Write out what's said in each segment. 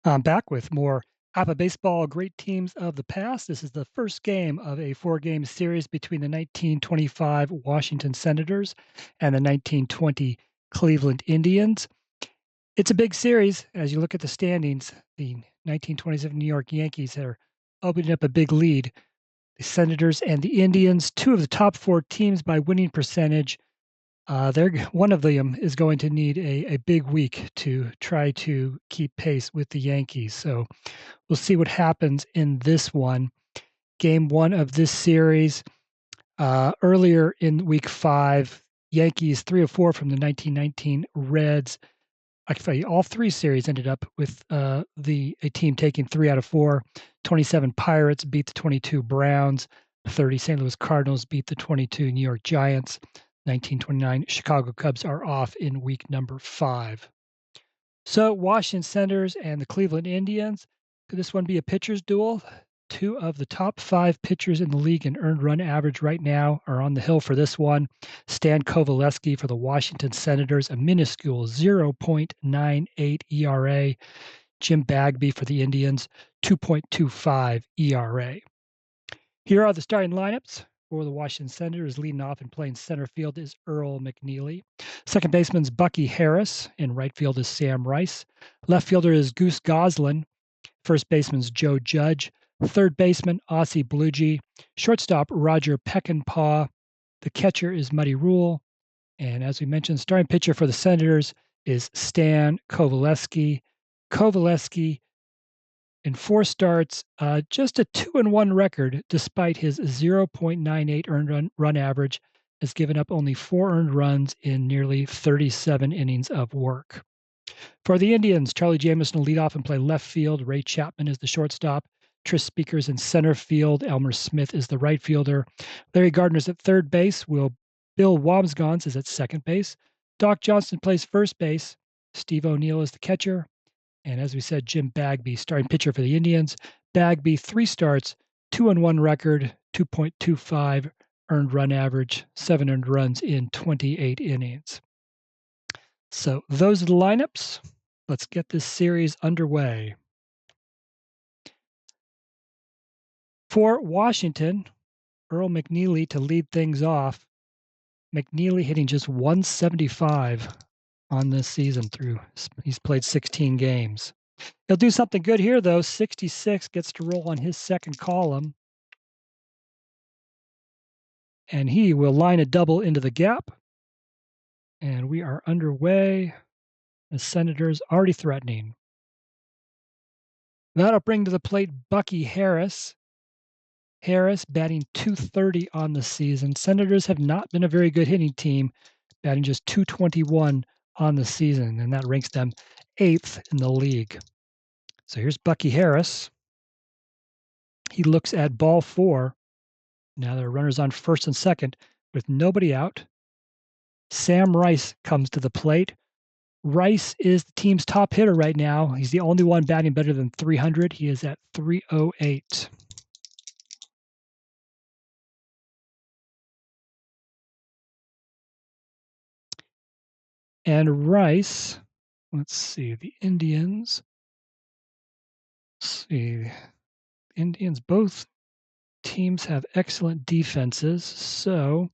I'm back with more APBA baseball great teams of the past. This is the first game of a four-game series between the 1925 Washington Senators and the 1920 Cleveland Indians. It's a big series as you look at the standings. The 1927 New York Yankees are opening up a big lead. The Senators and the Indians, two of the top four teams by winning percentage. They're one of them is going to need a big week to try to keep pace with the Yankees. So we'll see what happens in this one. Game one of this series. Earlier in week 5, Yankees 3 of 4 from the 1919 Reds. Actually, all three series ended up with a team taking 3 out of 4. 27 Pirates beat the 22 Browns. 30 St. Louis Cardinals beat the 22 New York Giants. 1929 Chicago Cubs are off in week number 5. So Washington Senators and the Cleveland Indians. Could this one be a pitcher's duel? Two of the top 5 pitchers in the league in earned run average right now are on the hill for this one. Stan Coveleski for the Washington Senators, a minuscule 0.98 ERA. Jim Bagby for the Indians, 2.25 ERA. Here are the starting lineups for the Washington Senators. Leading off and playing center field is Earl McNeely. Second baseman's Bucky Harris. In right field is Sam Rice. Left fielder is Goose Goslin. First baseman's Joe Judge. Third baseman, Ossie Bluege. Shortstop, Roger Peckinpah. The catcher is Muddy Rule. And as we mentioned, starting pitcher for the Senators is Stan Coveleski. Coveleski, in 4 starts, just a 2-1 record despite his 0.98 earned run average, has given up only 4 earned runs in nearly 37 innings of work. For the Indians, Charlie Jamison will lead off and play left field. Ray Chapman is the shortstop. Tris Speaker's in center field. Elmer Smith is the right fielder. Larry Gardner's at third base. Bill Wambsgans is at second base. Doc Johnston plays first base. Steve O'Neill is the catcher. And as we said, Jim Bagby, starting pitcher for the Indians. Bagby, 3 starts, 2-1 record, 2.25 earned run average, 7 earned runs in 28 innings. So those are the lineups. Let's get this series underway. For Washington, Earl McNeely to lead things off. McNeely hitting just 175 on this season he's played 16 games. He'll do something good here, though. 66 gets to roll on his second column. And he will line a double into the gap. And we are underway. The Senators already threatening. That'll bring to the plate Bucky Harris. Harris batting .230 on the season. Senators have not been a very good hitting team, batting just .221 on the season, and that ranks them 8th in the league. So here's Bucky Harris. He looks at ball 4. Now there are runners on first and second with nobody out. Sam Rice comes to the plate. Rice is the team's top hitter right now. He's the only one batting better than 300. He is at 308. And Rice, let's see, the Indians. Both teams have excellent defenses. So,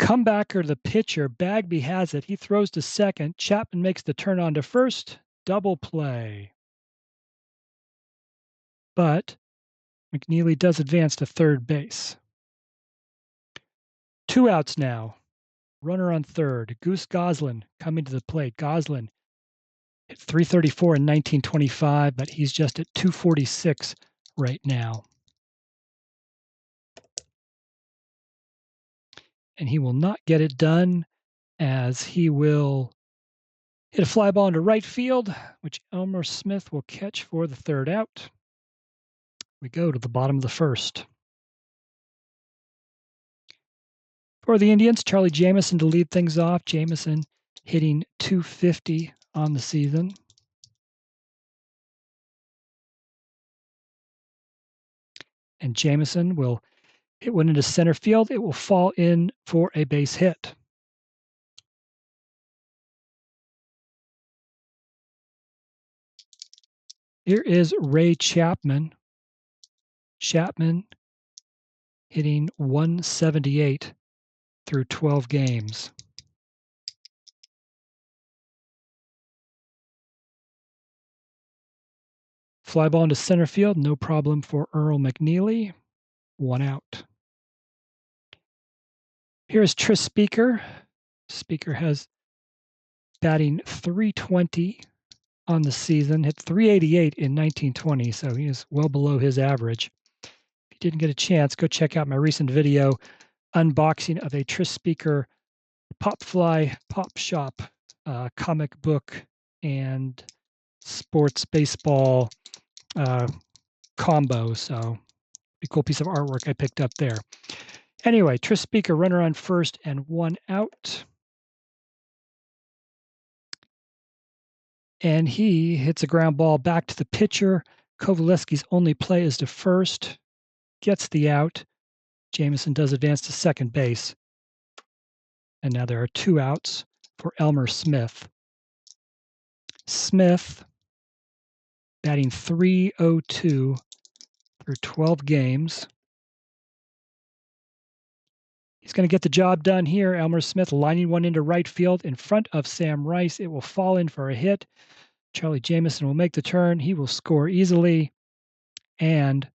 comebacker, the pitcher, Bagby has it. He throws to second. Chapman makes the turn on to first. Double play. But McNeely does advance to third base. 2 outs now. Runner on third. Goose Goslin coming to the plate. Goslin hit .334 in 1925, but he's just at .246 right now. And he will not get it done, as he will hit a fly ball into right field, which Elmer Smith will catch for the third out. We go to the bottom of the first. For the Indians, Charlie Jamison to lead things off. Jamison hitting .250 on the season. And Jamison will hit one into center field. It will fall in for a base hit. Here is Ray Chapman. Chapman hitting 178 through 12 games. Fly ball into center field, no problem for Earl McNeely. 1 out. Here's Tris Speaker. Speaker has batting .320 on the season, hit .388 in 1920, so he is well below his average. If you didn't get a chance, go check out my recent video unboxing of a Tris Speaker Pop Fly Pop Shop comic book and sports baseball combo. So, a cool piece of artwork I picked up there. Anyway, Tris Speaker, runner on first and 1 out. And he hits a ground ball back to the pitcher. Coveleski's only play is to first, gets the out. Jameson does advance to second base. And now there are 2 outs for Elmer Smith. Smith batting .302 through 12 games. He's going to get the job done here. Elmer Smith lining one into right field in front of Sam Rice. It will fall in for a hit. Charlie Jameson will make the turn. He will score easily. And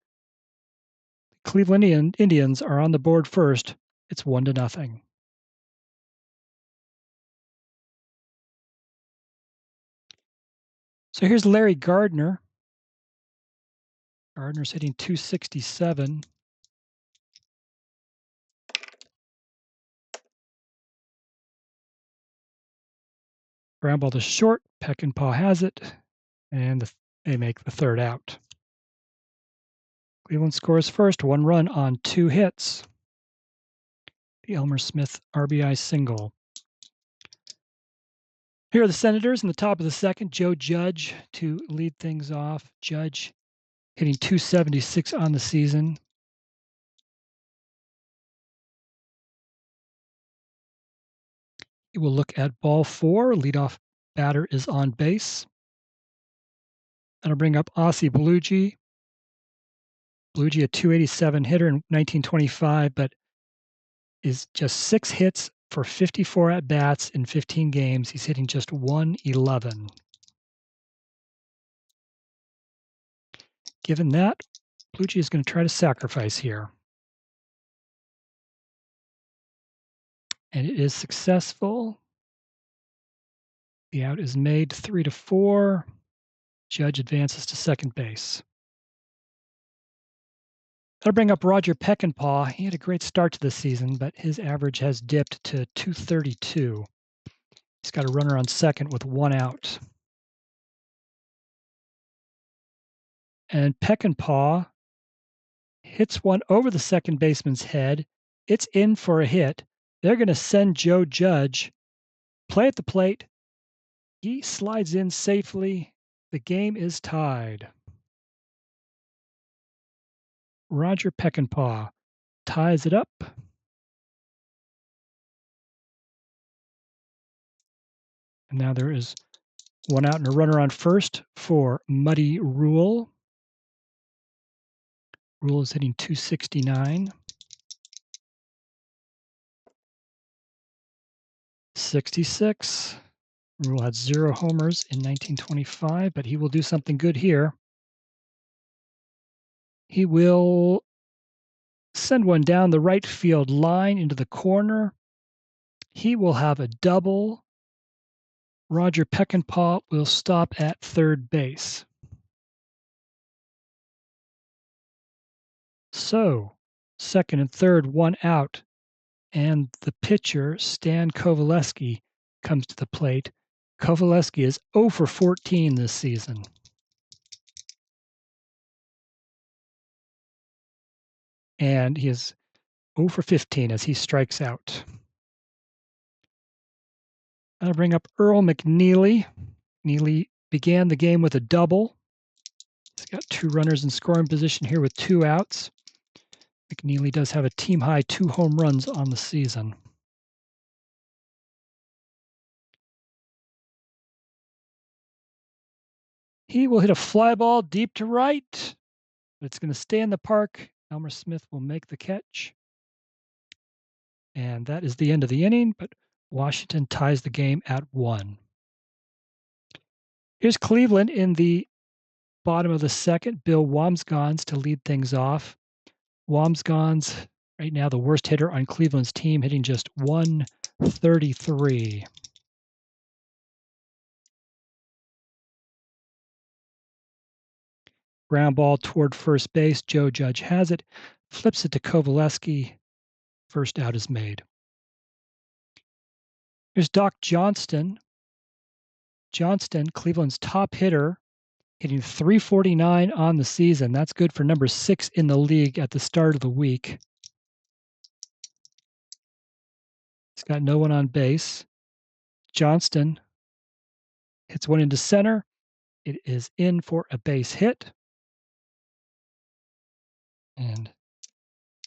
the Cleveland Indians are on the board first. It's 1-0. So here's Larry Gardner. Gardner's hitting .267. Ground ball to short. Peckinpah has it. And they make the 3rd out. Cleveland scores first, 1 run on 2 hits. The Elmer Smith RBI single. Here are the Senators in the top of the second. Joe Judge to lead things off. Judge hitting .276 on the season. He will look at ball 4. Leadoff batter is on base. That'll bring up Ossie Belugi. Belugi, a .287 hitter in 1925, but is just 6 hits for 54 at-bats in 15 games. He's hitting just .111. Given that, Belugi is going to try to sacrifice here. And it is successful. The out is made 3-4. Judge advances to second base. That'll bring up Roger Peckinpah. He had a great start to the season, but his average has dipped to .232. He's got a runner on second with 1 out. And Peckinpah hits one over the second baseman's head. It's in for a hit. They're going to send Joe Judge. Play at the plate. He slides in safely. The game is tied. Roger Peckinpah ties it up. And now there is 1 out and a runner on first for Muddy Rule. Rule is hitting .269. 66. Rule had 0 homers in 1925, but he will do something good here. He will send one down the right field line into the corner. He will have a double. Roger Peckinpah will stop at third base. So, second and third, 1 out. And the pitcher, Stan Coveleski, comes to the plate. Coveleski is 0 for 14 this season. And he is 0 for 15 as he strikes out. That'll bring up Earl McNeely. McNeely began the game with a double. He's got 2 runners in scoring position here with 2 outs. McNeely does have a team-high 2 home runs on the season. He will hit a fly ball deep to right. It's going to stay in the park. Elmer Smith will make the catch. And that is the end of the inning, but Washington ties the game at 1. Here's Cleveland in the bottom of the second. Bill Wambsgans to lead things off. Wambsgans, right now the worst hitter on Cleveland's team, hitting just 133. Ground ball toward first base. Joe Judge has it. Flips it to Coveleski. First out is made. Here's Doc Johnston. Johnston, Cleveland's top hitter, hitting .349 on the season. That's good for number 6 in the league at the start of the week. He's got no one on base. Johnston hits one into center. It is in for a base hit. And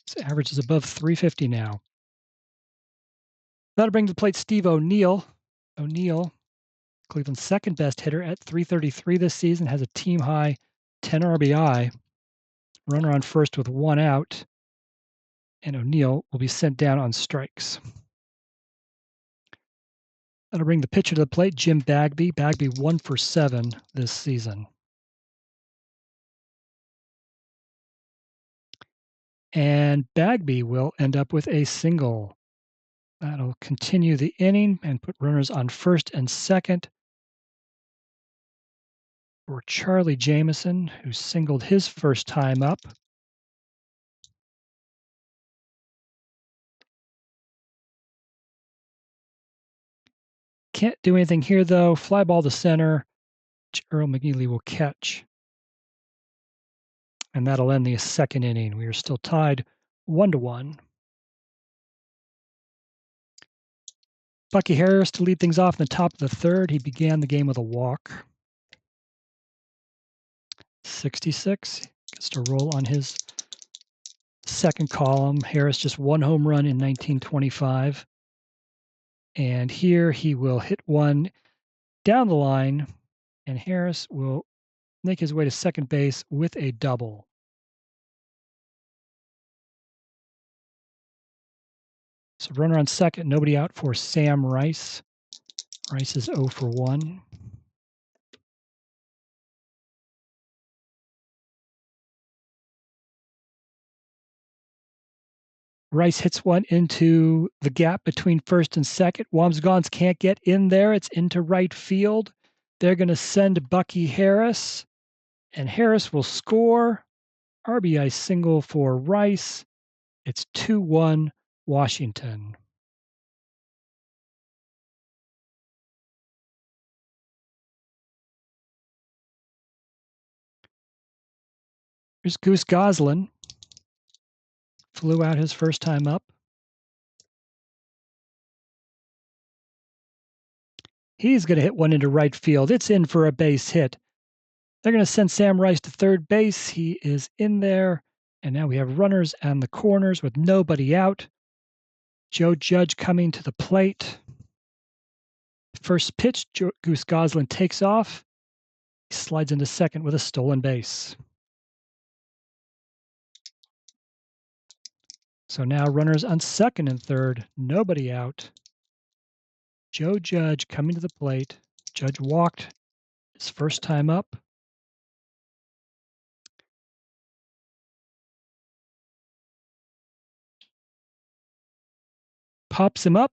his average is above .350 now. That'll bring to the plate Steve O'Neill. O'Neill, Cleveland's second best hitter at .333 this season, has a team high 10 RBI. Runner on first with 1 out. And O'Neill will be sent down on strikes. That'll bring the pitcher to the plate, Jim Bagby. Bagby 1 for 7 this season. And Bagby will end up with a single. That'll continue the inning and put runners on first and second for Charlie Jameson, who singled his first time up. Can't do anything here, though. Fly ball to center, which Earl McNeely will catch. And that'll end the second inning. We are still tied 1-1. Bucky Harris to lead things off in the top of the third. He began the game with a walk. 66 gets to roll on his second column. Harris just 1 home run in 1925. And here he will hit one down the line, and Harris will make his way to second base with a double. So runner on second, nobody out for Sam Rice. Rice is 0 for 1. Rice hits one into the gap between first and second. Wambsgans can't get in there. It's into right field. They're going to send Bucky Harris, and Harris will score. RBI single for Rice. It's 2-1 Washington. Here's Goose Goslin. Flew out his first time up. He's going to hit one into right field. It's in for a base hit. They're going to send Sam Rice to third base. He is in there. And now we have runners on the corners with nobody out. Joe Judge coming to the plate. First pitch, Goose Goslin takes off. He slides into second with a stolen base. So now runners on second and third, nobody out. Joe Judge coming to the plate. Judge walked his first time up. Pops him up.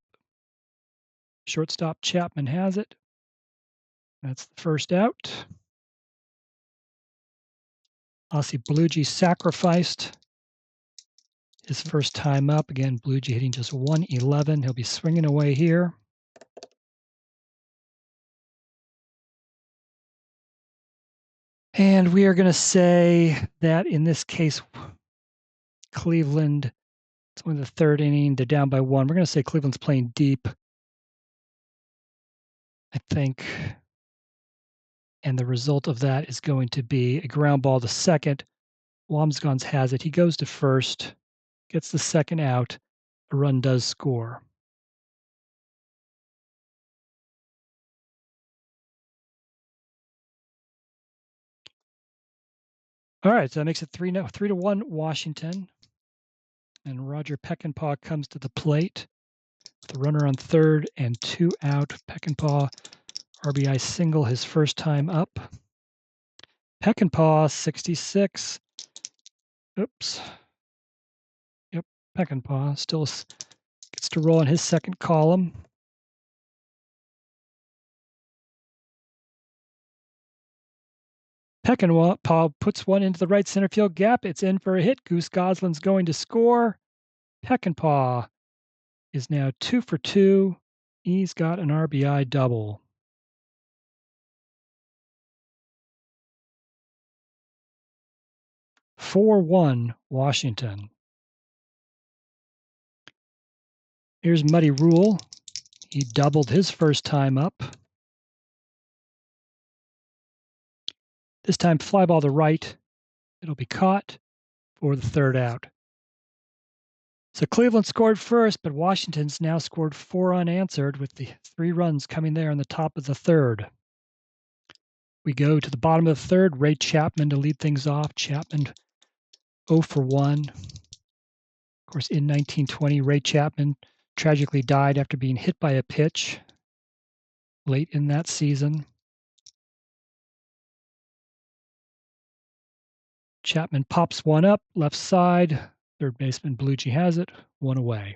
Shortstop Chapman has it. That's the first out. Ossie Bluegi sacrificed his first time up. Again, Bluegi hitting just 111. He'll be swinging away here. And we are going to say that in this case, Cleveland, it's only the third inning. They're down by 1. We're going to say Cleveland's playing deep, I think. And the result of that is going to be a ground ball to second. Wambsgans has it. He goes to first, gets the second out. A run does score. All right, so that makes it 3-1 Washington. And Roger Peckinpah comes to the plate. The runner on third and 2 out. Peckinpah RBI single his first time up. Peckinpah 66. Oops. Yep, Peckinpah still gets to roll in his second column. Peckinpah puts one into the right center field gap. It's in for a hit. Goose Goslin's going to score. Peckinpah is now 2 for 2. He's got an RBI double. 4-1 Washington. Here's Muddy Rule. He doubled his first time up. This time fly ball to right. It'll be caught for the third out. So Cleveland scored first, but Washington's now scored 4 unanswered with the 3 runs coming there in the top of the third. We go to the bottom of the third. Ray Chapman to lead things off. Chapman 0 for 1. Of course, in 1920, Ray Chapman tragically died after being hit by a pitch late in that season. Chapman pops one up, left side. Third baseman Belushi has it, 1 away.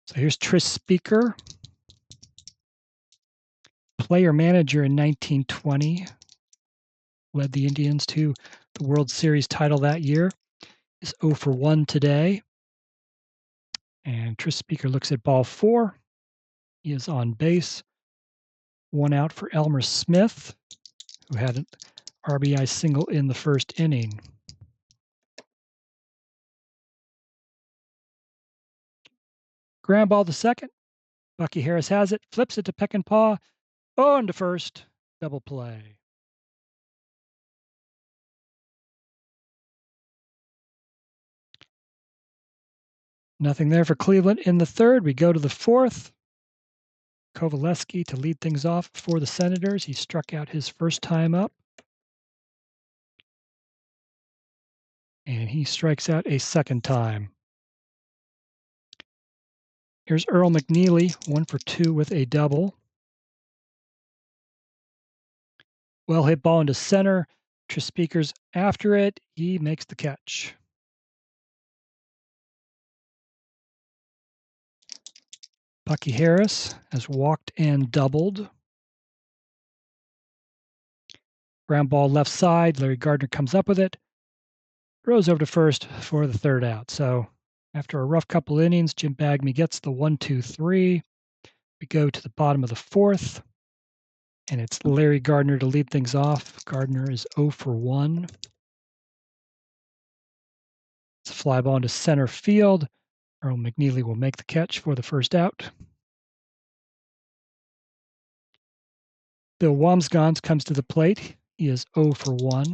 So here's Tris Speaker, player manager in 1920, led the Indians to the World Series title that year. Is 0 for 1 today. And Tris Speaker looks at ball 4. He is on base. 1 out for Elmer Smith, who had an RBI single in the first inning. Ground ball to second. Bucky Harris has it, flips it to Peckinpah. On to first. Double play. Nothing there for Cleveland in the third. We go to the fourth. Coveleski to lead things off for the Senators. He struck out his first time up. And he strikes out a second time. Here's Earl McNeely, 1 for 2 with a double. Well hit ball into center. Tris Speaker's after it. He makes the catch. Bucky Harris has walked and doubled. Ground ball left side. Larry Gardner comes up with it. Throws over to first for the third out. So after a rough couple innings, Jim Bagby gets the 1-2-3. We go to the bottom of the fourth, and it's Larry Gardner to lead things off. Gardner is 0 for 1. It's a fly ball into center field. Earl McNeely will make the catch for the first out. Bill Wamsgans comes to the plate. He is 0 for 1.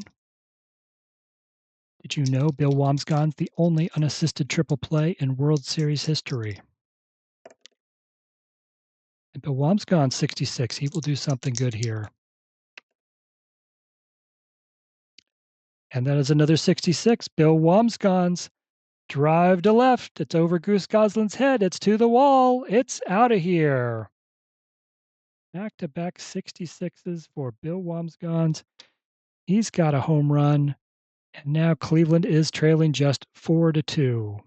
Did you know Bill Wamsgans the only unassisted triple play in World Series history? And Bill Wamsgans 66. He will do something good here. And that is another 66. Bill Wamsgans. Drive to left. It's over Goose Goslin's head. It's to the wall. It's out of here. Back-to-back 66s for Bill Wamsgans. He's got a home run. And now Cleveland is trailing just 4-2.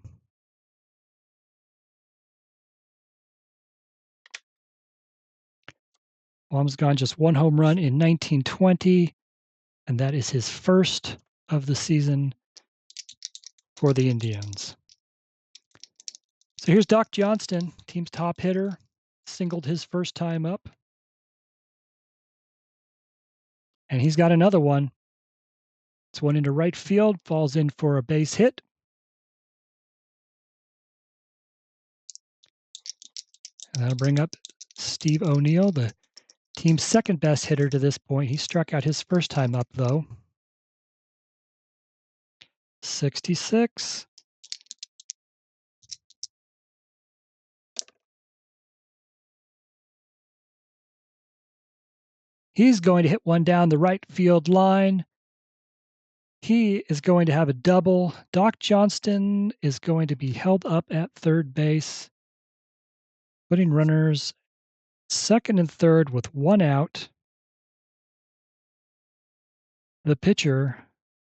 Wamsgans just 1 home run in 1920. And that is his first of the season for the Indians. So here's Doc Johnston, team's top hitter, singled his first time up. And he's got another one. It's one into right field, falls in for a base hit. And that'll bring up Steve O'Neill, the team's second best hitter to this point. He struck out his first time up, though. 66. He's going to hit one down the right field line. He is going to have a double. Doc Johnston is going to be held up at third base, putting runners second and third with one out. The pitcher,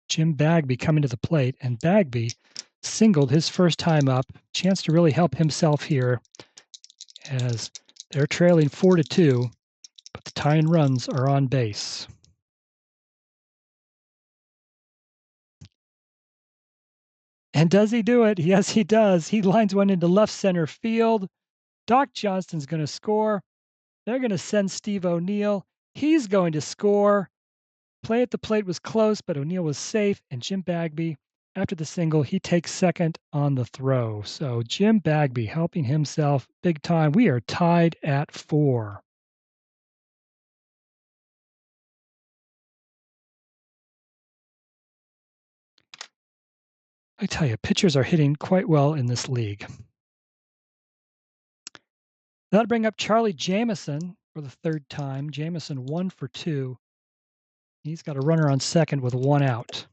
Jim Bagby, coming to the plate, and Bagby singled his first time up. Chance to really help himself here as they're trailing 4-2, but the tying runs are on base. And does he do it? Yes, he does. He lines one into left center field. Doc Johnston's going to score. They're going to send Steve O'Neill. He's going to score. Play at the plate was close, but O'Neill was safe, and Jim Bagby, after the single, he takes second on the throw. So Jim Bagby helping himself big time. We are tied at 4. I tell you, pitchers are hitting quite well in this league. That'll bring up Charlie Jamison for the third time. Jamison 1 for 2. He's got a runner on second with one out.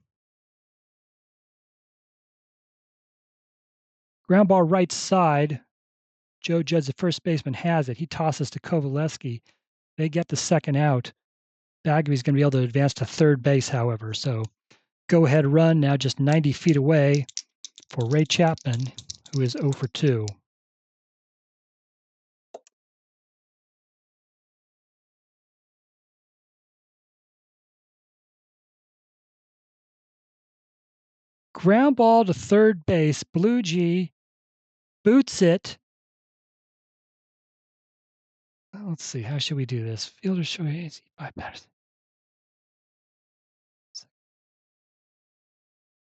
Ground ball right side. Joe Judge, the first baseman, has it. He tosses to Coveleski. They get the second out. Bagby's going to be able to advance to third base, however. So go-ahead run now just 90 feet away for Ray Chapman, who is 0 for 2. Ground ball to third base. Blue G boots it. Let's see. How should we do this? Fielder should bypass.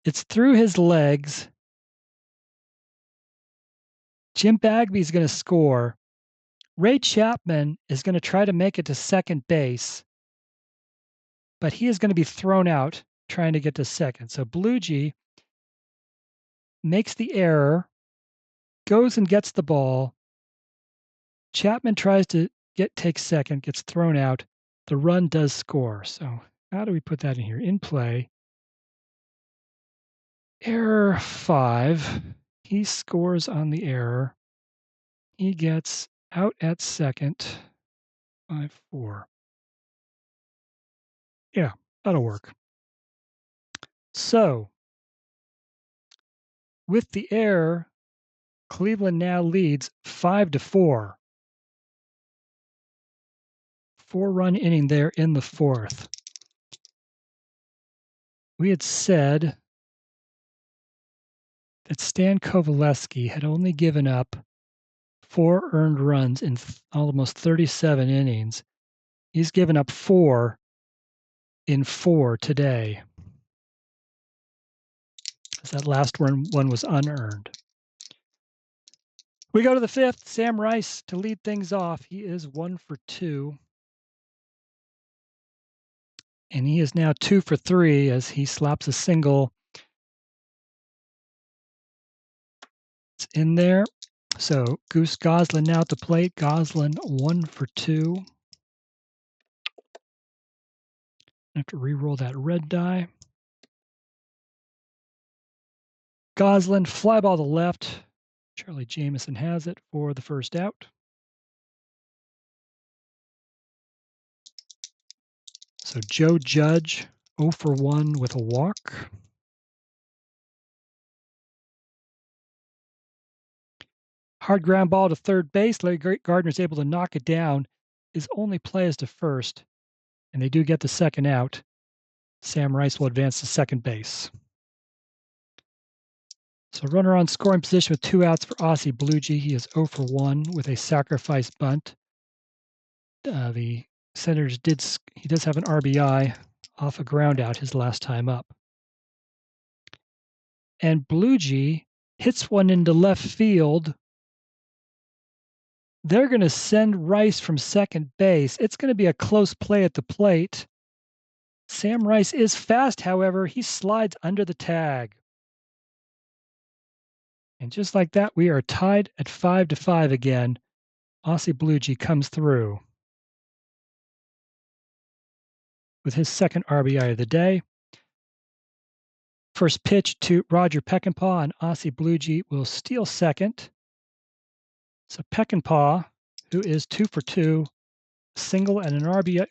It's through his legs. Jim Bagby is going to score. Ray Chapman is going to try to make it to second base, but he is going to be thrown out trying to get to second. So Blue G makes the error, goes and gets the ball. Chapman tries to take second, gets thrown out. The run does score. So how do we put that in here? In play. Error 5. He scores on the error. He gets out at second. 5-4. Yeah, that'll work. So with the error, Cleveland now leads 5-4. 4-run inning there in the fourth. We had said that Stan Coveleski had only given up 4 earned runs in almost 37 innings. He's given up 4 in 4 today. That last one was unearned. We go to the fifth. Sam Rice to lead things off. He is 1 for 2. And he is now 2 for 3 as he slaps a single. It's in there. So Goose Goslin now at the plate. Goslin 1 for 2. I have to re-roll that red die. Goslin, fly ball to left. Charlie Jamison has it for the first out. So Joe Judge 0 for 1 with a walk. Hard ground ball to third base. Larry Gardner is able to knock it down. His only play is to first, and they do get the second out. Sam Rice will advance to second base. So runner on scoring position with 2 outs for Aussie Bluegee. He is 0 for 1 with a sacrifice bunt. The Senators he does have an RBI off a ground out his last time up. And Bluegee hits one into left field. They're going to send Rice from second base. It's going to be a close play at the plate. Sam Rice is fast, however. He slides under the tag. And just like that, we are tied at 5-5 again. Aussie Bluegee comes through. with his second RBI of the day. First pitch to Roger Peckinpah, and Ossie Bluegee will steal second. So Peckinpah, who is 2 for 2, single and an RBI,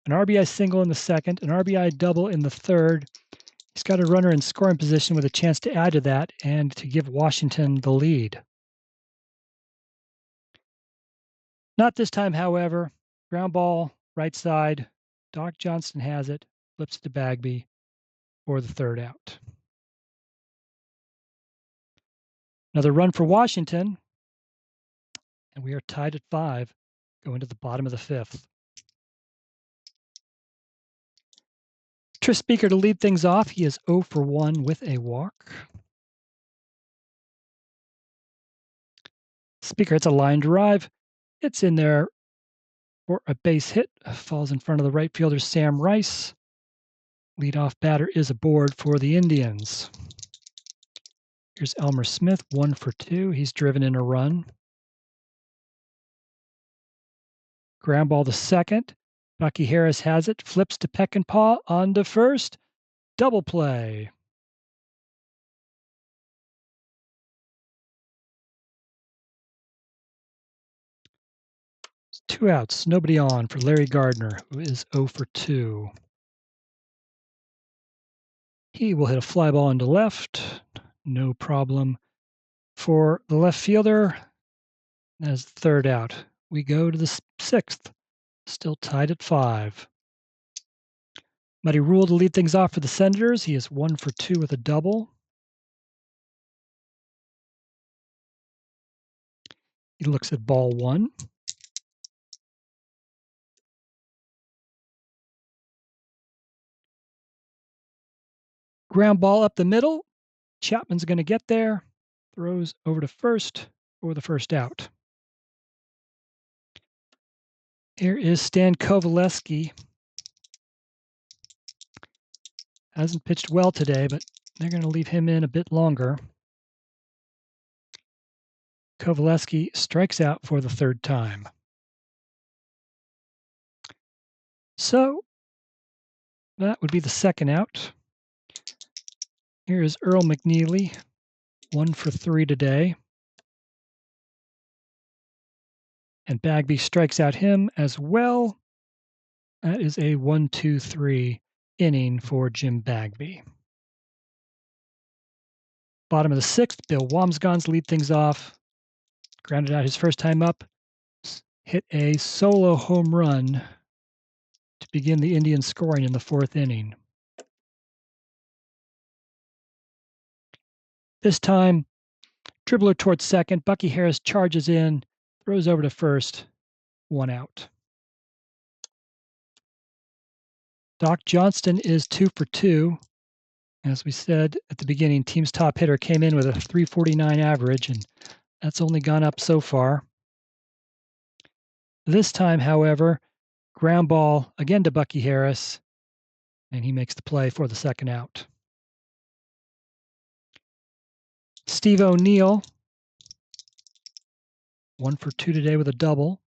an RBI single in the second, an RBI double in the third. He's got a runner in scoring position with a chance to add to that and to give Washington the lead. Not this time, however. Ground ball, right side. Doc Johnston has it, flips to Bagby for the third out. Another run for Washington, and we are tied at 5 going to the bottom of the fifth. Tris Speaker to lead things off. He is 0 for 1 with a walk. Speaker hits a line drive. It's in there for a base hit. Falls in front of the right fielder, Sam Rice. Leadoff batter is aboard for the Indians. Here's Elmer Smith, 1 for 2. He's driven in a run. Ground ball to second. Bucky Harris has it. Flips to Peckinpah on to first. Double play. Two outs, nobody on for Larry Gardner, who is 0 for 2. He will hit a fly ball into left. No problem for the left fielder. As the third out. We go to the sixth. Still tied at 5. Muddy Rule to lead things off for the Senators. He is 1 for 2 with a double. He looks at ball 1. Ground ball up the middle. Chapman's going to get there. Throws over to first for the first out. Here is Stan Coveleski. Hasn't pitched well today, but they're going to leave him in a bit longer. Coveleski strikes out for the third time. So that would be the second out. Here is Earl McNeely, 1 for 3 today. And Bagby strikes out him as well. That is a 1-2-3 inning for Jim Bagby. Bottom of the sixth, Bill Wamsgans lead things off. Grounded out his first time up. Hit a solo home run to begin the Indians scoring in the fourth inning. This time, dribbler towards second. Bucky Harris charges in, throws over to first, 1 out. Doc Johnston is 2 for 2. As we said at the beginning, team's top hitter came in with a .349 average, and that's only gone up so far. This time, however, ground ball again to Bucky Harris, and he makes the play for the second out. Steve O'Neill, 1 for 2 today with a double.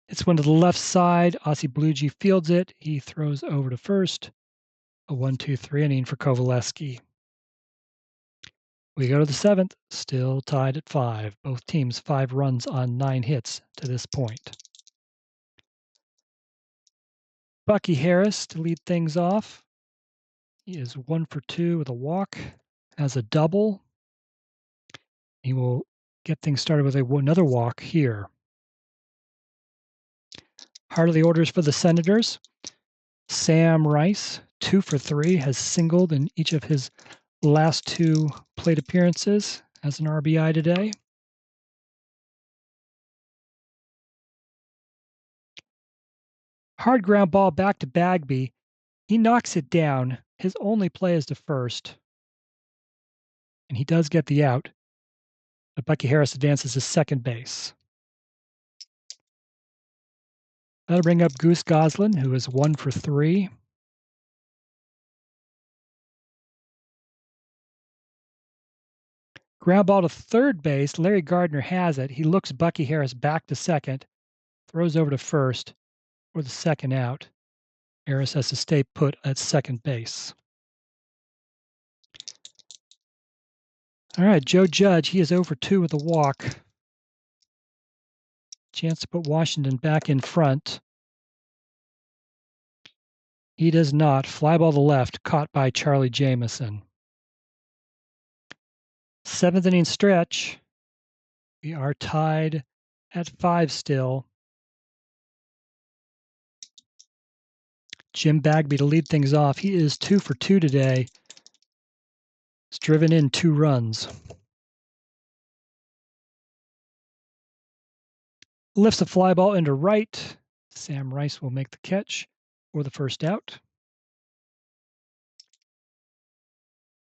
It's one to the left side. Ossie Bluegee fields it. He throws over to first. A 1-2-3 inning for Coveleski. We go to the seventh, still tied at 5. Both teams 5 runs on 9 hits to this point. Bucky Harris to lead things off. He is 1 for 2 with a walk, has a double. He will get things started with another walk here. Heart of the orders for the Senators. Sam Rice, 2 for 3, has singled in each of his last 2 plate appearances as an RBI today. Hard ground ball back to Bagby. He knocks it down. His only play is to first. And he does get the out. But Bucky Harris advances to second base. That'll bring up Goose Goslin, who is 1 for 3. Ground ball to third base. Larry Gardner has it. He looks Bucky Harris back to second, throws over to first for the second out. Harris has to stay put at second base. All right, Joe Judge, he is 0 for 2 with a walk. Chance to put Washington back in front. He does not. Fly ball to left, caught by Charlie Jamison. Seventh inning stretch. We are tied at 5 still. Jim Bagby to lead things off. He is 2 for 2 today. He's driven in 2 runs. Lifts a fly ball into right. Sam Rice will make the catch for the first out.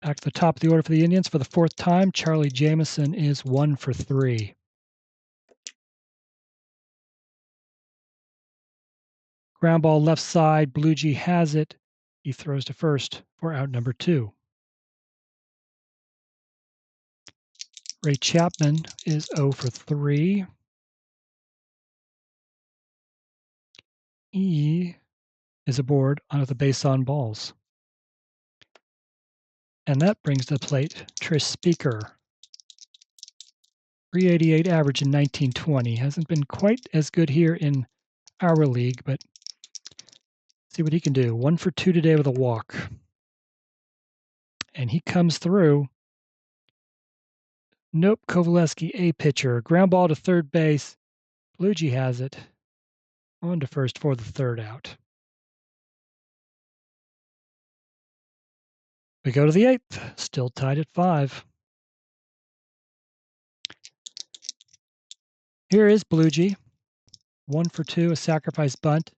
Back to the top of the order for the Indians for the 4th time. Charlie Jamison is 1 for 3. Ground ball left side. Bluegee has it. He throws to first for out number 2. Ray Chapman is 0 for 3. He is aboard on the base on balls. And that brings to the plate Trish Speaker. 388 average in 1920. Hasn't been quite as good here in our league, but see what he can do. 1 for 2 today with a walk. And he comes through. Nope, Coveleski, a pitcher. Ground ball to third base. Bluegee has it. On to first for the 3rd out. We go to the 8th. Still tied at 5. Here is Bluegee. 1 for 2, a sacrifice bunt.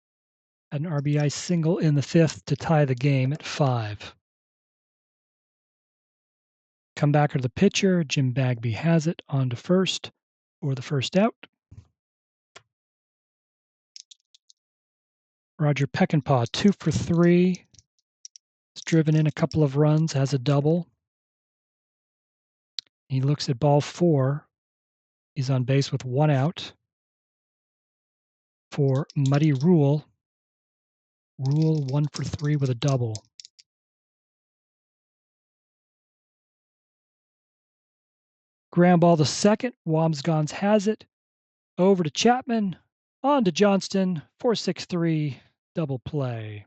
An RBI single in the 5th to tie the game at 5. Come back to the pitcher. Jim Bagby has it on to first for the first out. Roger Peckinpah, 2 for 3. He's driven in a couple of runs, has a double. He looks at ball 4. He's on base with 1 out. For Muddy Rule. Rule 1 for 3 with a double. Ground ball to second. Wamsgans has it. Over to Chapman. On to Johnston. 4-6-3 double play.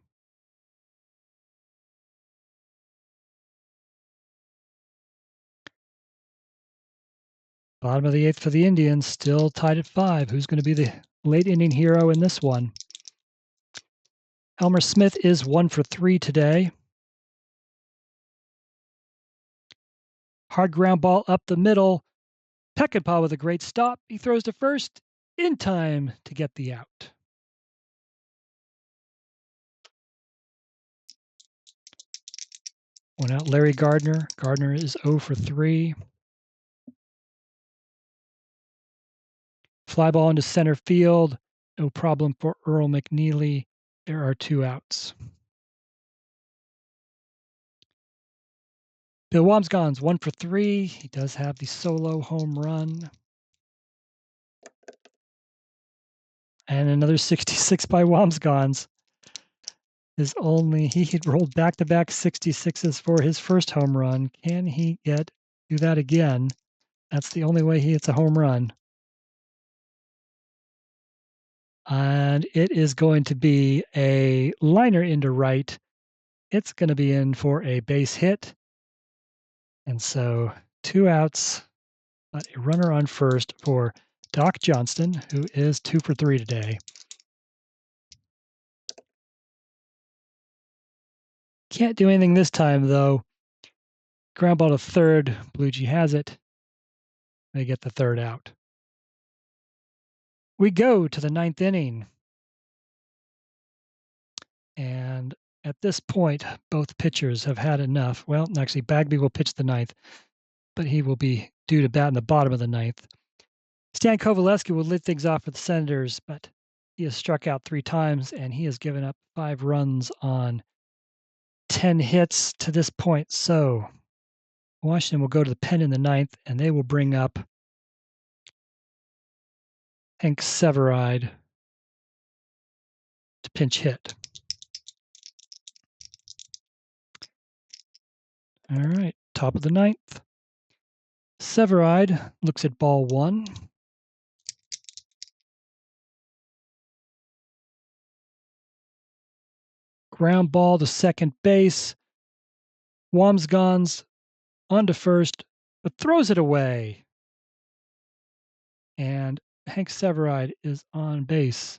Bottom of the 8th for the Indians. Still tied at 5. Who's going to be the late inning hero in this one? Elmer Smith is 1 for 3 today. Hard ground ball up the middle. Peckinpah with a great stop. He throws to first in time to get the out. One out, Larry Gardner. Gardner is 0 for 3. Fly ball into center field. No problem for Earl McNeely. There are 2 outs. Bill Wamsgans 1 for 3. He does have the solo home run. And another 66 by Wamsgans. He had rolled back-to-back 66s for his first home run. Can he do that again? That's the only way he hits a home run. And it is going to be a liner into right. It's going to be in for a base hit. And so 2 outs, but a runner on first for Doc Johnston, who is 2 for 3 today. Can't do anything this time, though. Ground ball to third. Bluegee has it. They get the 3rd out. We go to the 9th inning. And at this point, both pitchers have had enough. Well, actually, Bagby will pitch the 9th, but he will be due to bat in the bottom of the 9th. Stan Coveleski will lead things off for the Senators, but he has struck out 3 times, and he has given up 5 runs on 10 hits to this point. So Washington will go to the pen in the ninth, and they will bring up Hank Severide to pinch hit. All right, top of the ninth. Severide looks at ball one. Ground ball to second base. Wamsgans on to first, but throws it away. And Hank Severide is on base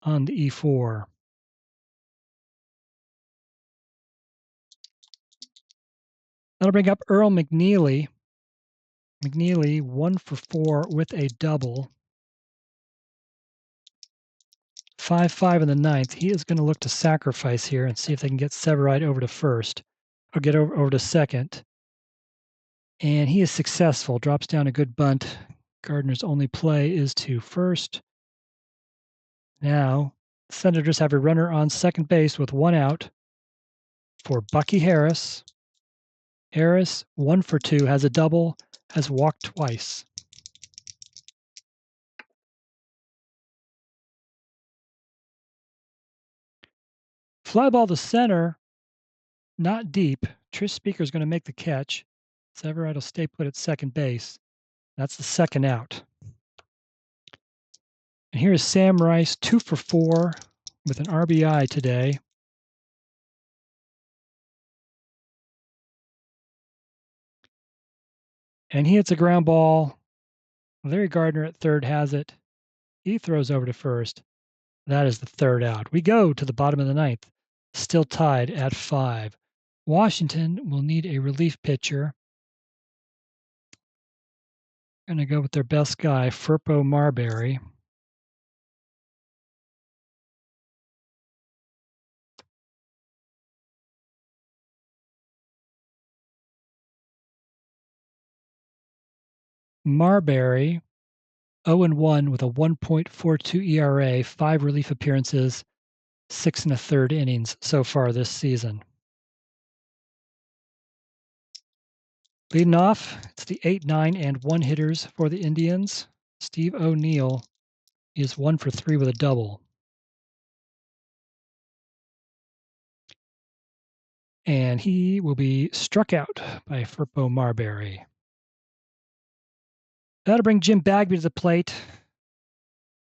on the E4. That'll bring up Earl McNeely. McNeely 1 for 4 with a double. 5-5 in the ninth. He is going to look to sacrifice here and see if they can get Severide over to first or get over to second. And he is successful. Drops down a good bunt. Gardner's only play is to first. Now, the Senators have a runner on second base with one out for Bucky Harris. Harris, 1 for 2, has a double, has walked twice. Fly ball to center, not deep. Trish Speaker's going to make the catch. Severide will stay put at second base. That's the second out. And here's Sam Rice, 2 for 4 with an RBI today. And he hits a ground ball. Larry Gardner at third has it. He throws over to first. That is the third out. We go to the bottom of the ninth, still tied at 5. Washington will need a relief pitcher. Going to go with their best guy, Furpo Marbury. Marbury, 0-1 with a 1.42 ERA, 5 relief appearances, 6 1/3 innings so far this season. Leading off, it's the 8, 9, and 1 hitters for the Indians. Steve O'Neill is 1 for 3 with a double. And he will be struck out by Furpo Marbury. That'll bring Jim Bagby to the plate.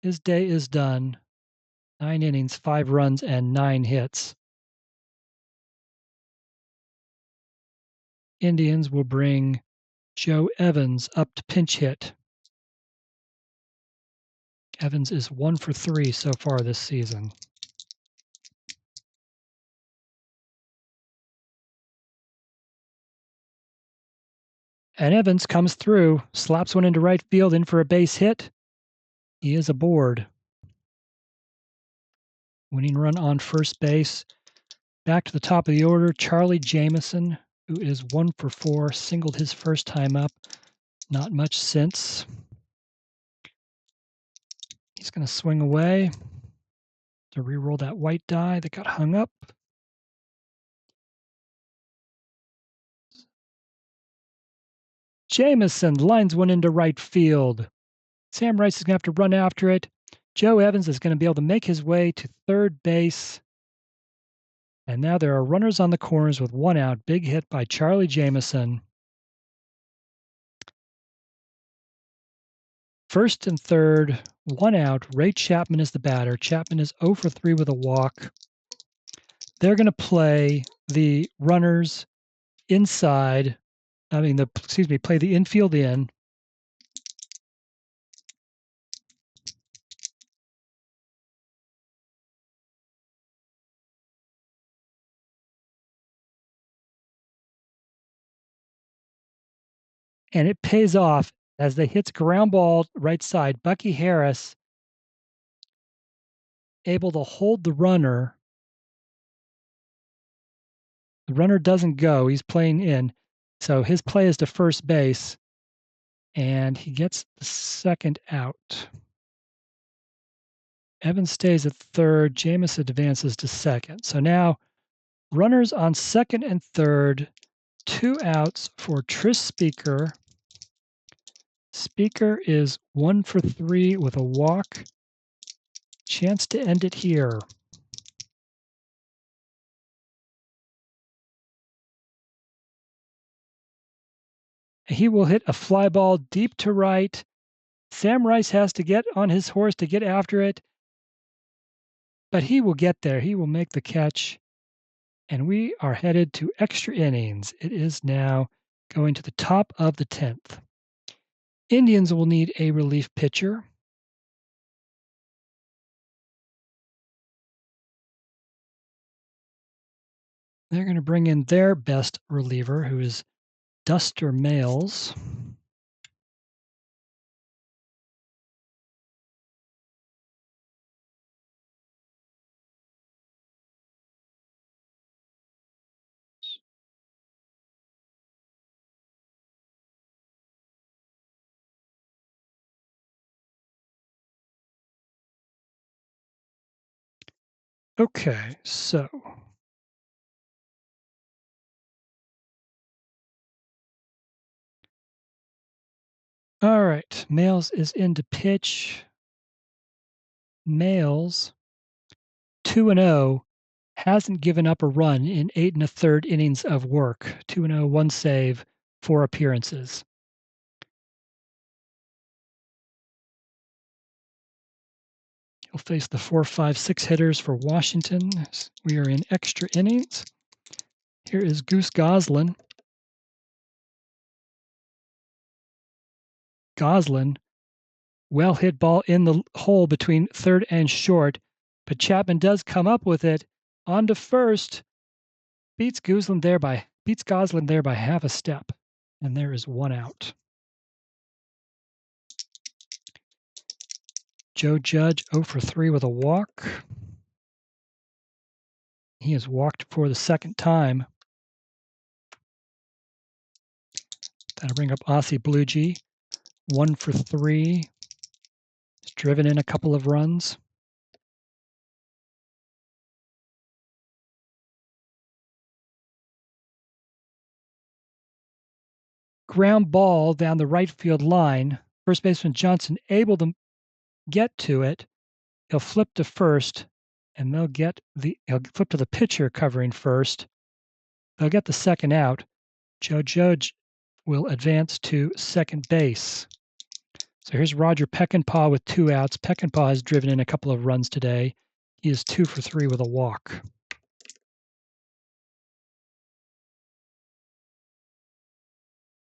His day is done. 9 innings, 5 runs, and 9 hits. Indians will bring Joe Evans up to pinch hit. Evans is 1 for 3 so far this season. And Evans comes through, slaps one into right field, in for a base hit. He is aboard. Winning run on first base. Back to the top of the order, Charlie Jamison, who is 1 for 4, singled his first time up. Not much since. He's going to swing away to re-roll that white die that got hung up. Jamison lines one into right field. Sam Rice is going to have to run after it. Joe Evans is going to be able to make his way to third base. And now there are runners on the corners with 1 out. Big hit by Charlie Jamison. First and third, 1 out. Ray Chapman is the batter. Chapman is 0 for 3 with a walk. They're going to play the runners inside. Play the infield in. And it pays off as they hits ground ball right side. Bucky Harris able to hold the runner. The runner doesn't go. He's playing in. So his play is to first base. And he gets the second out. Evans stays at third. Jamison advances to second. So now runners on second and third. 2 outs for Tris Speaker. Speaker is 1 for 3 with a walk. Chance to end it here. He will hit a fly ball deep to right. Sam Rice has to get on his horse to get after it, but he will get there. He will make the catch, and we are headed to extra innings. It is now going to the top of the 10th. Indians will need a relief pitcher. They're going to bring in their best reliever, who is Duster Males. Okay, so all right, Males is in to pitch. Males 2-0, hasn't given up a run in 8 1/3 innings of work. 2-0, 1 save, 4 appearances. He'll face the 4, 5, 6 hitters for Washington. We are in extra innings. Here is Goose Goslin. Goslin, well hit ball in the hole between third and short, but Chapman does come up with it on to first. Beats Goslin there by half a step, and there is 1 out. Joe Judge 0 for 3 with a walk. He has walked for the second time. That'll bring up Aussie Bluegee, 1 for 3. He's driven in a couple of runs. Ground ball down the right field line. First baseman Johnson able to get to it. He'll flip to first, and he'll flip to the pitcher covering first. They'll get the second out. Joe Judge will advance to second base. So here's Roger Peckinpah with 2 outs. Peckinpah has driven in a couple of runs today. He is 2 for 3 with a walk.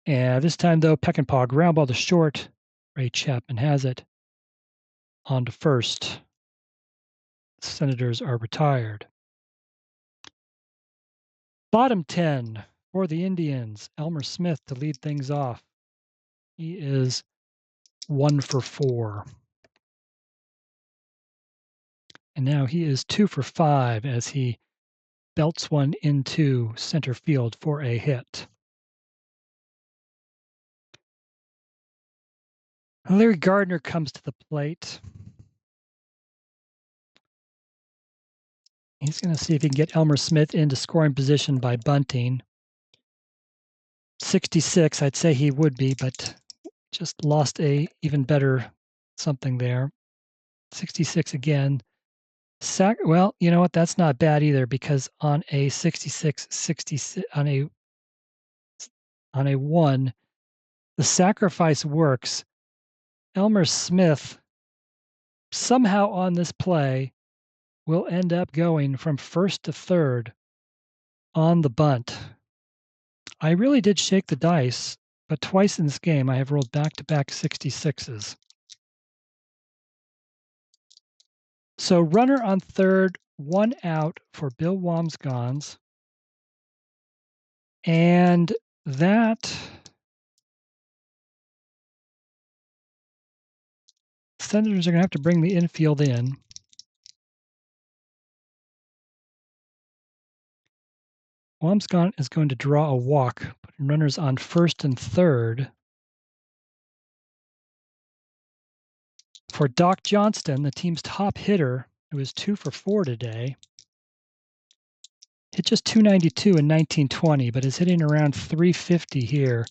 And this time, though, Peckinpah ground ball to short. Ray Chapman has it. On to first. Senators are retired. Bottom 10 for the Indians. Elmer Smith to lead things off. He is 1 for 4. And now he is 2 for 5 as he belts one into center field for a hit. Larry Gardner comes to the plate. He's going to see if he can get Elmer Smith into scoring position by bunting. 66, I'd say he would be, but just lost a even better something there. 66 again. Well, you know what? That's not bad either, because on a 66 on a 1, the sacrifice works. Elmer Smith somehow on this play will end up going from first to third on the bunt. I really did shake the dice, but twice in this game I have rolled back-to-back 66s. So runner on third, 1 out for Bill Wamsgons. And that Senators are going to have to bring the infield in. Wamsgont is going to draw a walk, putting runners on first and third. For Doc Johnston, the team's top hitter, who is 2 for 4 today. Hit just 292 in 1920, but is hitting around 350 here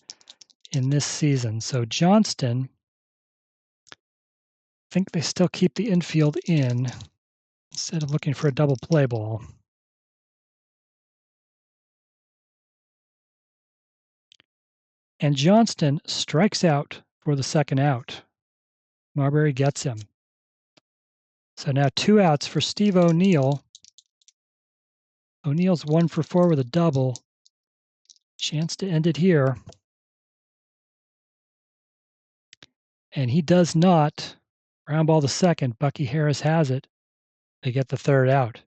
in this season. So Johnston, I think they still keep the infield in instead of looking for a double play ball. And Johnston strikes out for the second out. Marbury gets him. So now 2 outs for Steve O'Neill. O'Neill's 1 for 4 with a double. Chance to end it here. And he does not. Ground ball to second. Bucky Harris has it. They get the third out.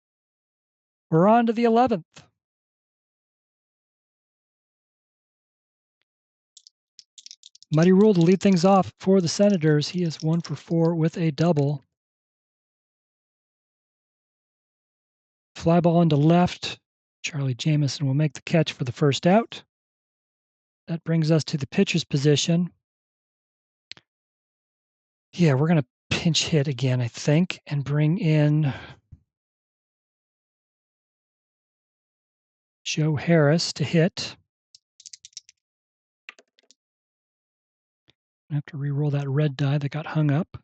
We're on to the 11th. Muddy Rule to lead things off for the Senators. He is 1 for 4 with a double. Fly ball into left. Charlie Jamison will make the catch for the first out. That brings us to the pitcher's position. Yeah, we're going to pinch hit again, I think, and bring in Joe Harris to hit. I have to re-roll that red die that got hung up.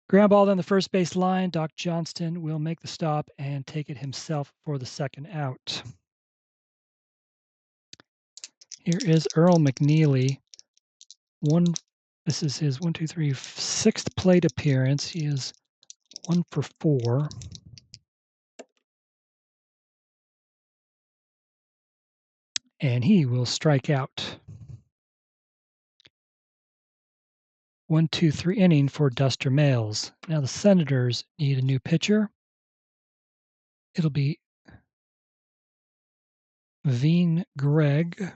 Ground ball down the first base line. Doc Johnston will make the stop and take it himself for the second out. Here is Earl McNeely. This is his 6th plate appearance. He is 1 for 4. And he will strike out. 1-2-3 inning for Duster Males. Now the Senators need a new pitcher. It'll be Veen Gregg.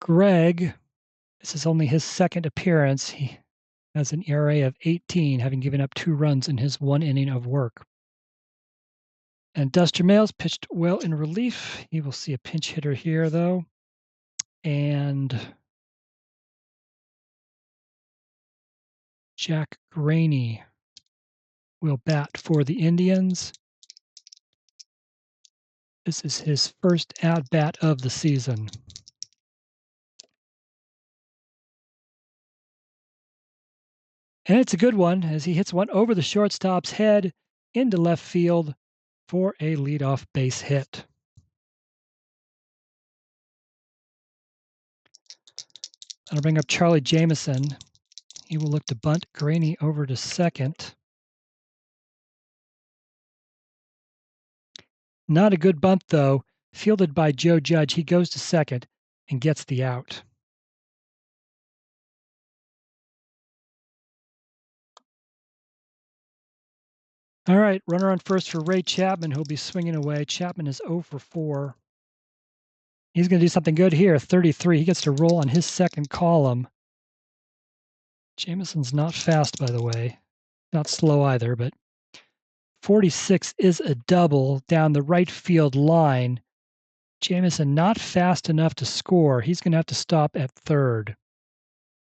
Gregg, this is only his 2nd appearance. He has an ERA of 18, having given up 2 runs in his 1 inning of work. And Duster Males pitched well in relief. He will see a pinch hitter here, though. And Jack Graney will bat for the Indians. This is his first at-bat of the season. And it's a good one as he hits one over the shortstop's head into left field for a leadoff base hit. That'll bring up Charlie Jamison. He will look to bunt Graney over to second. Not a good bunt, though. Fielded by Joe Judge, he goes to second and gets the out. All right, runner on first for Ray Chapman, who'll be swinging away. Chapman is 0 for 4. He's going to do something good here, 33. He gets to roll on his second column. Jamison's not fast, by the way. Not slow either, but 46 is a double down the right field line. Jamison not fast enough to score. He's going to have to stop at third.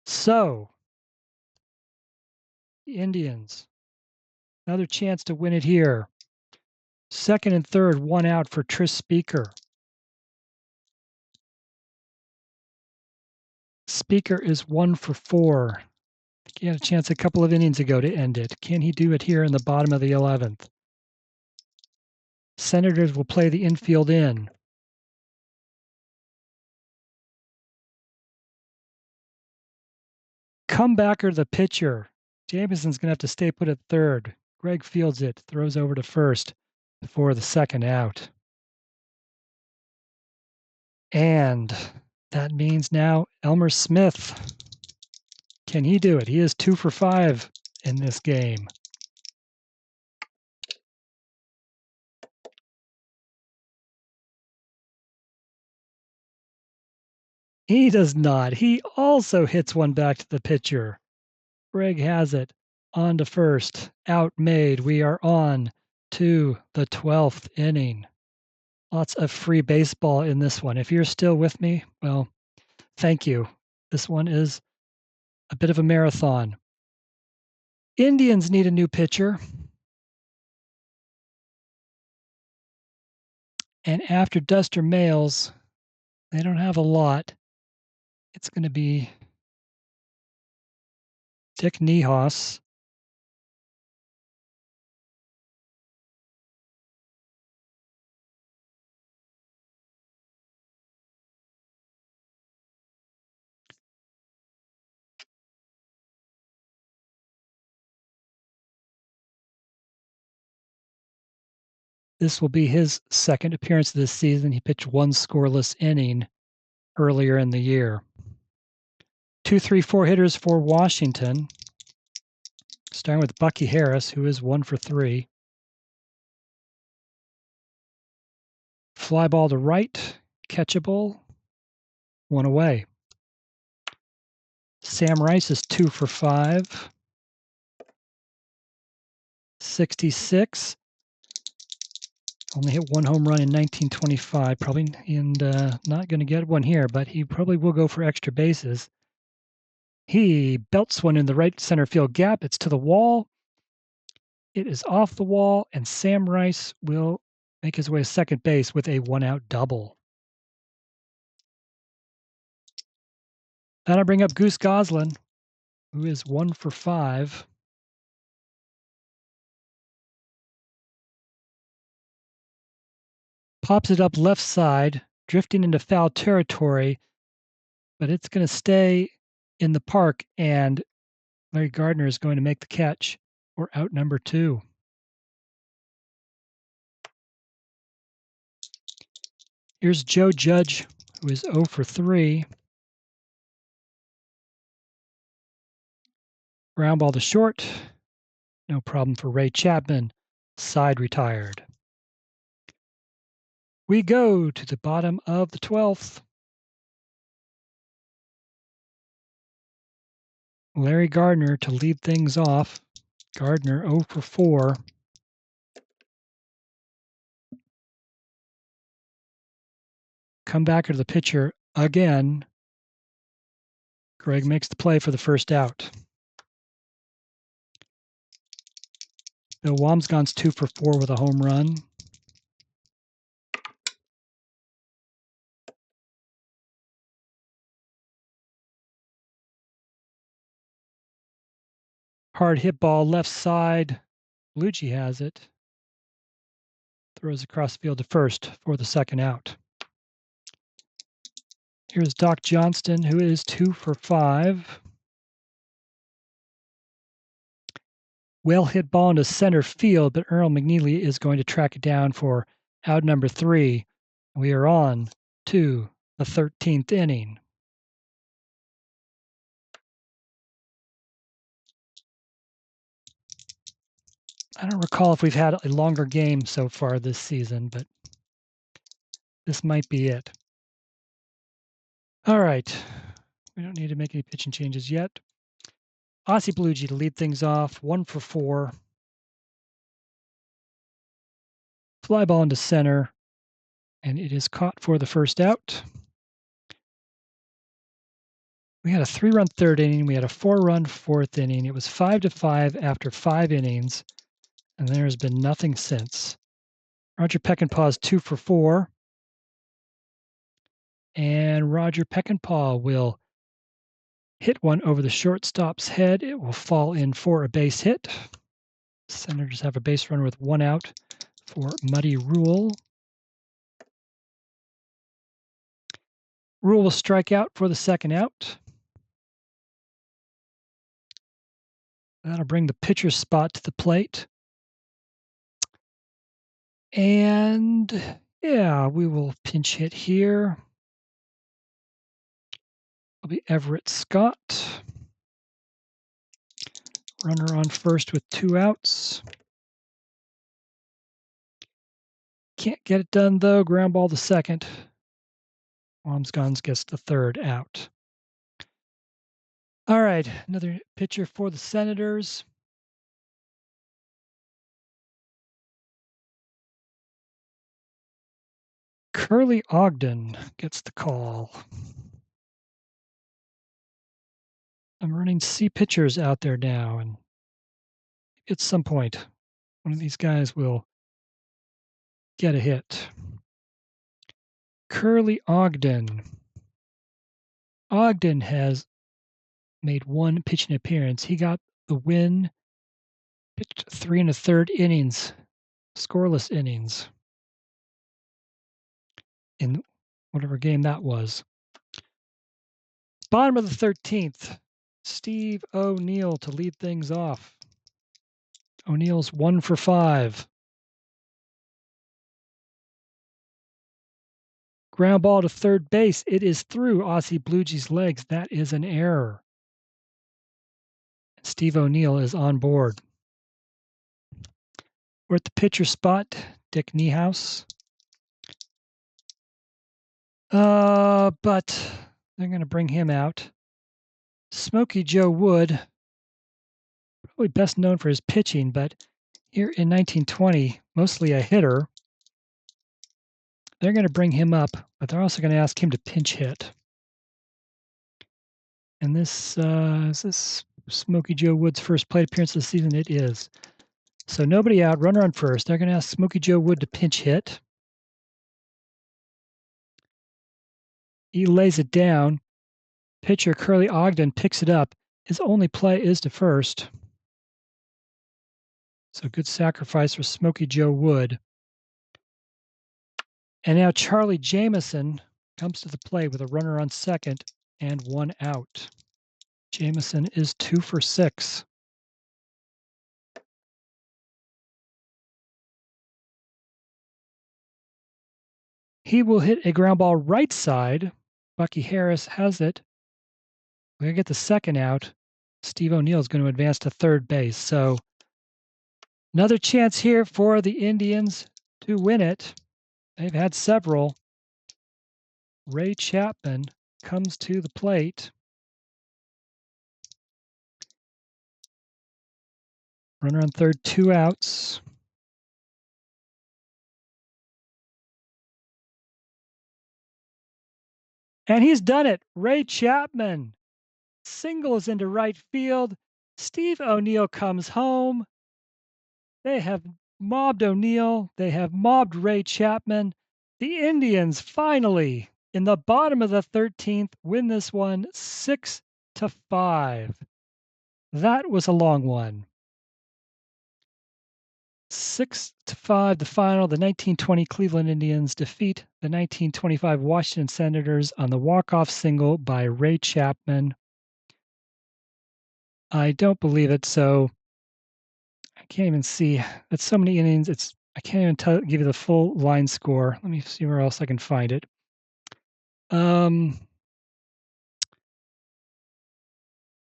So, the Indians, another chance to win it here. Second and third, 1 out for Tris Speaker. Speaker is 1 for 4. He had a chance a couple of innings ago to end it. Can he do it here in the bottom of the 11th? Senators will play the infield in. Comebacker the pitcher. Jamison's going to have to stay put at third. Greg fields it, throws over to first for the second out. And that means now Elmer Smith. Can he do it? He is 2 for 5 in this game. He does not. He also hits one back to the pitcher. Greg has it. On to first. Out made. We are on to the 12th inning. Lots of free baseball in this one. If you're still with me, well, thank you. This one is a bit of a marathon. Indians need a new pitcher. And after Duster Males, they don't have a lot. It's going to be Dick Niehaus. This will be his second appearance this season. He pitched one scoreless inning earlier in the year. 2, 3, 4 hitters for Washington. Starting with Bucky Harris, who is 1 for 3. Fly ball to right, catchable, 1 away. Sam Rice is 2 for 5. 66. Only hit 1 home run in 1925, probably, and not going to get one here, but he probably will go for extra bases. He belts one in the right center field gap. It's to the wall. It is off the wall, and Sam Rice will make his way to second base with a 1-out double. That'll bring up Goose Goslin, who is 1 for 5. Pops it up left side, drifting into foul territory, but it's going to stay in the park, and Larry Gardner is going to make the catch for out number 2. Here's Joe Judge, who is 0 for 3. Ground ball to short. No problem for Ray Chapman. Side retired. We go to the bottom of the 12th. Larry Gardner to lead things off. Gardner 0 for 4. Come back to the pitcher again. Greg makes the play for the first out. Bill Wamsgau's 2 for 4 with a home run. Hard hit ball left side. Luigi has it. Throws across the field to first for the second out. Here's Doc Johnston, who is 2 for 5. Well hit ball into center field, but Earl McNeely is going to track it down for out number 3. We are on to the 13th inning. I don't recall if we've had a longer game so far this season, but this might be it. All right. We don't need to make any pitching changes yet. Ossie Belugi to lead things off, 1 for 4. Fly ball into center, and it is caught for the first out. We had a 3-run third inning. We had a 4-run fourth inning. It was 5-5 after 5 innings, and there has been nothing since. Roger Peckinpah's 2 for 4. And Roger Peckinpah will hit one over the shortstop's head. It will fall in for a base hit. Senators have a base runner with 1 out for Muddy Rule. Rule will strike out for the second out. That'll bring the pitcher's spot to the plate. And yeah, we will pinch hit here. It'll be Everett Scott. Runner on first with 2 outs. Can't get it done though. Ground ball to second. Wamsgau's gets the third out. All right, another pitcher for the Senators. Curly Ogden gets the call. I'm running C pitchers out there now, and at some point, one of these guys will get a hit. Curly Ogden. Ogden has made one pitching appearance. He got the win, pitched 3 1/3 innings, scoreless innings in whatever game that was. Bottom of the 13th, Steve O'Neill to lead things off. O'Neill's 1 for 5. Ground ball to third base. It is through Aussie Blue Jays' legs. That is an error. Steve O'Neill is on board. We're at the pitcher spot. Dick Niehaus. But they're going to bring him out. Smokey Joe Wood, probably best known for his pitching, but here in 1920, mostly a hitter. They're going to bring him up, but they're also going to ask him to pinch hit. And this is this Smokey Joe Wood's first plate appearance of the season? It is. So nobody out, runner on first. They're going to ask Smokey Joe Wood to pinch hit. He lays it down. Pitcher Curly Ogden picks it up. His only play is to first. So good sacrifice for Smokey Joe Wood. And now Charlie Jamison comes to the plate with a runner on second and 1 out. Jamison is 2 for 6. He will hit a ground ball right side. Bucky Harris has it. We're going to get the second out. Steve O'Neill is going to advance to third base. So another chance here for the Indians to win it. They've had several. Ray Chapman comes to the plate. Runner on third, 2 outs. And he's done it. Ray Chapman singles into right field. Steve O'Neill comes home. They have mobbed O'Neill. They have mobbed Ray Chapman. The Indians finally, in the bottom of the 13th, win this one 6-5. That was a long one. 6-5, the final. The 1920 Cleveland Indians defeat the 1925 Washington Senators on the walk-off single by Ray Chapman. I don't believe it, so I can't even see. It's so many innings. I can't even give you the full line score. Let me see where else I can find it.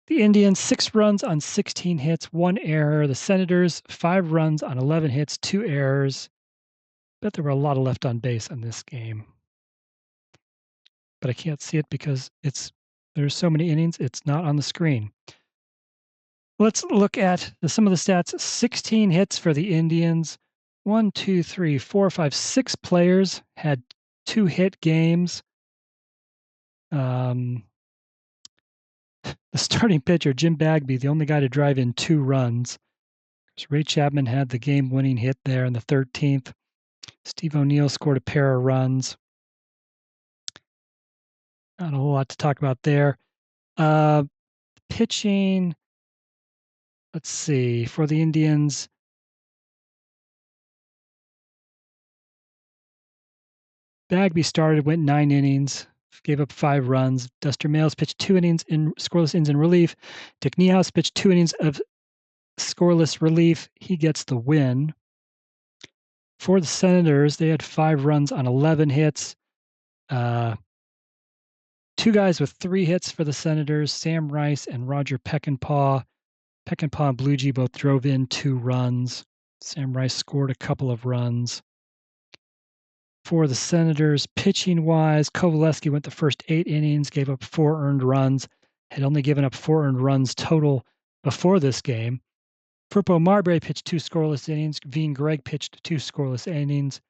The Indians, 6 runs on 16 hits, 1 error. The Senators, 5 runs on 11 hits, 2 errors. Bet there were a lot of left on base on this game. But I can't see it because there's so many innings, it's not on the screen. Let's look at some of the stats. 16 hits for the Indians. 1, 2, 3, 4, 5, 6 players had 2 hit games. The starting pitcher, Jim Bagby, the only guy to drive in 2 runs. Ray Chapman had the game-winning hit there in the 13th. Steve O'Neill scored a pair of runs. Not a whole lot to talk about there. Pitching, let's see, for the Indians, Bagby started, went 9 innings, gave up 5 runs. Duster Mayles pitched 2 innings in scoreless innings in relief. Dick Niehaus pitched 2 innings of scoreless relief. He gets the win. For the Senators, they had 5 runs on 11 hits. 2 guys with 3 hits for the Senators, Sam Rice and Roger Peckinpah. Peckinpah and Blue Jay both drove in 2 runs. Sam Rice scored a couple of runs. For the Senators, pitching-wise, Coveleski went the first 8 innings, gave up 4 earned runs, had only given up 4 earned runs total before this game. Furpo Marbury pitched 2 scoreless innings. Veen Gregg pitched 2 scoreless innings.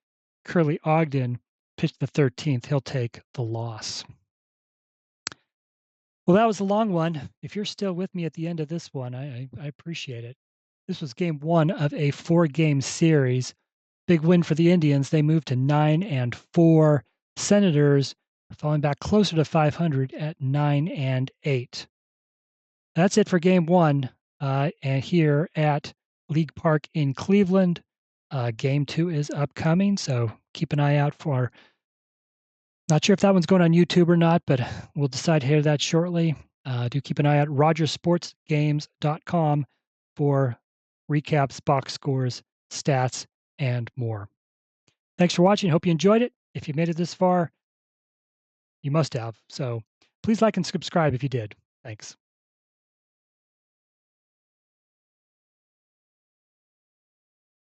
Curly Ogden pitched the 13th, he'll take the loss. Well, that was a long one. If you're still with me at the end of this one, I appreciate it. This was game 1 of a 4-game series. Big win for the Indians. They moved to 9-4. Senators falling back closer to 500 at 9-8. That's it for game 1, and here at League Park in Cleveland. Game 2 is upcoming, so keep an eye out for not sure if that one's going on YouTube or not, but we'll decide here that shortly. Do keep an eye out rogersportsgames.com for recaps, box scores, stats, and more. Thanks for watching. Hope you enjoyed it. If you made it this far, you must have. So please like and subscribe if you did. Thanks.